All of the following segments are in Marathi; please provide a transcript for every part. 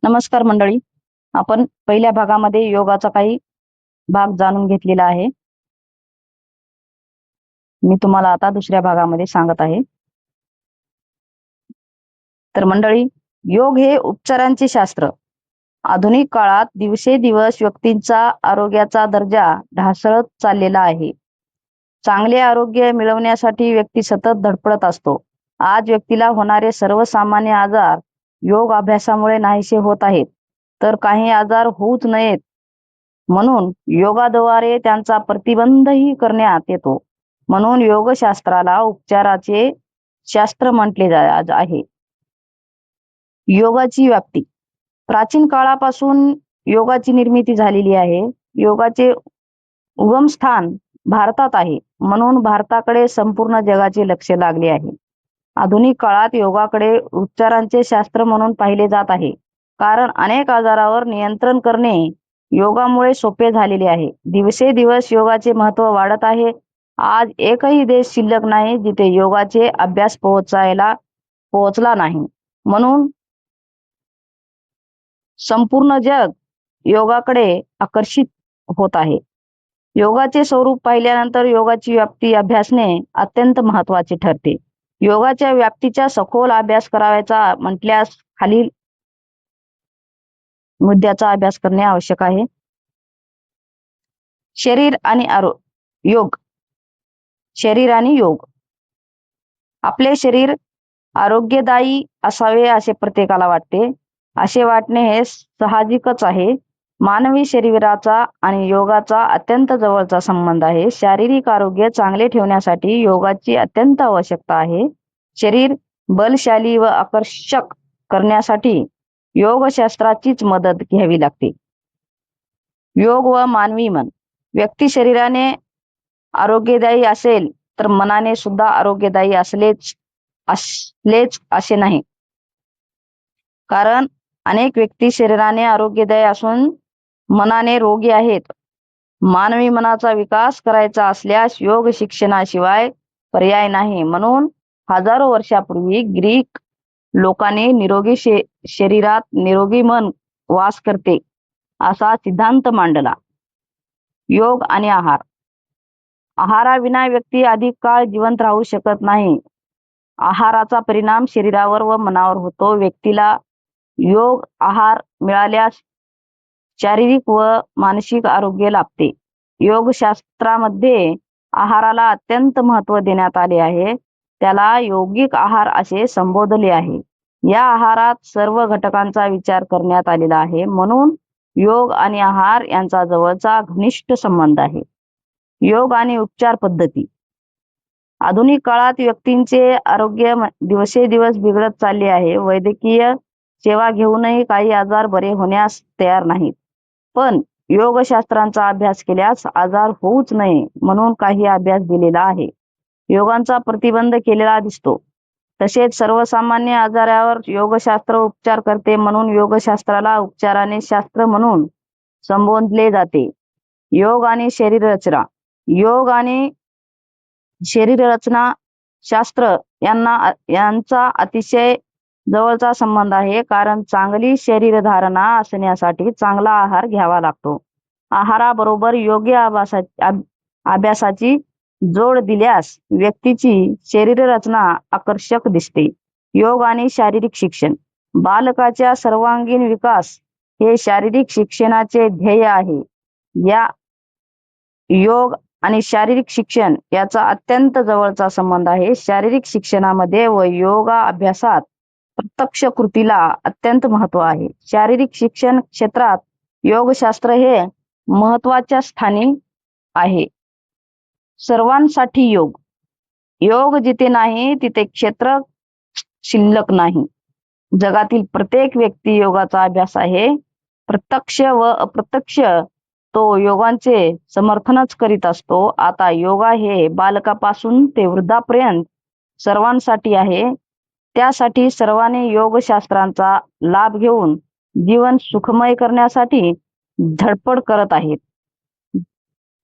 नमस्कार मंडळी. आपण पहिल्या भागामध्ये योगाचा काही भाग जाणून घेतलेला आहे. मी तुम्हाला आता दुसऱ्या भागामध्ये सांगत आहे. तर मंडळी, योग हे उपचारांचे शास्त्र. आधुनिक काळात दिवसेदिवस व्यक्तींचा आरोग्याचा दर्जा ढासळत चाललेला आहे. चांगले आरोग्य मिळवण्यासाठी व्यक्ती सतत धडपडत असतो. आज व्यक्तीला होणारे सर्वसामान्य आजार योग अभ्यासामुळे नाहीसे होत आहेत. तर काही आजार होऊच नयेत म्हणून योगाद्वारे त्यांचा प्रतिबंधही करण्यात येतो. म्हणून योगशास्त्राला उपचाराचे शास्त्र म्हटले आहे. योगाची व्याप्ती. प्राचीन काळापासून योगाची निर्मिती झालेली आहे. योगाचे उगमस्थान भारतात आहे, म्हणून भारताकडे संपूर्ण जगाचे लक्ष लागले आहे. आधुनिक काळात योगाकडे उपचारांचे शास्त्र म्हणून पाहिले जात आहे, कारण अनेक आजारावर नियंत्रण करणे योगामुळे सोपे झालेले आहे. दिवसेदिवस योगाचे महत्त्व वाढत आहे. आज एकही देश शिल्लक नाही जिथे योगाचे अभ्यास पोहोचला नाही. म्हणून संपूर्ण जग योगाकडे आकर्षित होत आहे. योगाचे स्वरूप पाहिल्यानंतर योगाची व्याप्ती अभ्यासणे अत्यंत महत्त्वाचे ठरते. योगाच्या व्याप्तीचा सखोल अभ्यास करायचा म्हटल्यास खालील मुद्द्याचा अभ्यास करणे आवश्यक आहे. शरीर आणि योग. शरीर आणि योग. आपले शरीर आरोग्यदायी असावे असे प्रत्येकाला वाटते. असे वाटणे हे साहजिकच आहे. मानवी शरीराचा आणि योगाचा अत्यंत जवळचा संबंध आहे. शारीरिक आरोग्य चांगले ठेवण्यासाठी योगाची अत्यंत आवश्यकता आहे. शरीर बलशाली व आकर्षक करण्यासाठी योगशास्त्राचीच मदत घ्यावी लागते. योग व मानवी मन. व्यक्ती शरीराने आरोग्यदायी असेल तर मनाने सुद्धा आरोग्यदायी असलेच असे नाही. कारण अनेक व्यक्ती शरीराने आरोग्यदायी असून मनाने रोगी आहेत. मानवी मनाचा विकास करायचा असल्यास योग शिक्षणाशिवाय पर्याय नाही. म्हणून हजारो वर्षापूर्वी ग्रीक लोकांनी निरोगी शरीरात निरोगी मन वास करते असा सिद्धांत मांडला. योग आणि आहार. आहाराविना व्यक्ती अधिक काळ जिवंत राहू शकत नाही. आहाराचा परिणाम शरीरावर व मनावर होतो. व्यक्तीला योग आहार मिळाल्यास शारीरिक व मानसिक आरोग्य लाभते. योगशास्त्रामध्ये आहाराला अत्यंत महत्त्व देण्यात आले आहे. त्याला योगिक आहार असे संबोधले आहे. या आहारात सर्व घटकांचा विचार करण्यात आलेला आहे. म्हणून योग आणि आहार यांचा जवळचा घनिष्ठ संबंध आहे. योग आणि उपचार पद्धती. आधुनिक काळात व्यक्तींचे आरोग्य दिवसेदिवस बिघडत चालले आहे. वैद्यकीय सेवा घेऊनही काही आजार बरे होण्यास तयार नाहीत. पण योगशास्त्रांचा अभ्यास केल्यास आजार होऊच नये म्हणून काही अभ्यास दिलेला आहे. योगांचा प्रतिबंध केलेला दिसतो. तसेच सर्वसामान्य आजारावर योगशास्त्र उपचार करते, म्हणून योगशास्त्राला उपचाराने शास्त्र म्हणून संबोधले जाते. योग आणि शरीररचना. योग आणि शरीररचना शास्त्र यांचा अतिशय जवळचा संबंध आहे, कारण चांगली शरीरधारणा असण्यासाठी चांगला आहार घ्यावा लागतो. आहाराबरोबर योग्य अभ्यासाची जोड दिल्यास व्यक्तीची शरीररचना आकर्षक दिसते. योग आणि शारीरिक शिक्षण. बालकाच्या सर्वांगीण विकास हे शारीरिक शिक्षणाचे ध्येय आहे. या योग आणि शारीरिक शिक्षण याचा अत्यंत जवळचा संबंध आहे. शारीरिक शिक्षणामध्ये व योगा अभ्यासात प्रत्यक्ष कृतीला अत्यंत महत्त्व आहे. शारीरिक शिक्षण क्षेत्रात योगशास्त्र हे महत्त्वाच्या स्थानी आहे. सर्वांसाठी योग. योग जिथे नाही तिथे क्षेत्र शिल्लक नाही. जगातील प्रत्येक व्यक्ती योगाचा अभ्यास आहे. प्रत्यक्ष व अप्रत्यक्ष तो योगांचे समर्थनच करीत असतो. आता योगा हे बालकापासून ते वृद्धापर्यंत सर्वांसाठी आहे. त्यासाठी सर्वांनी योगशास्त्रांचा लाभ घेऊन जीवन सुखमय करण्यासाठी धडपड करत आहेत.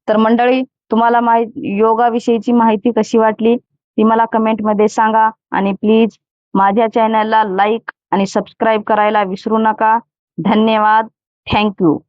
तर मंडळी, तुम्हाला योगाविषयीची माहिती कशी वाटली ती मला कमेंटमध्ये सांगा. आणि प्लीज माझ्या चॅनलला लाईक आणि सबस्क्राईब करायला विसरू नका. धन्यवाद. Thank you.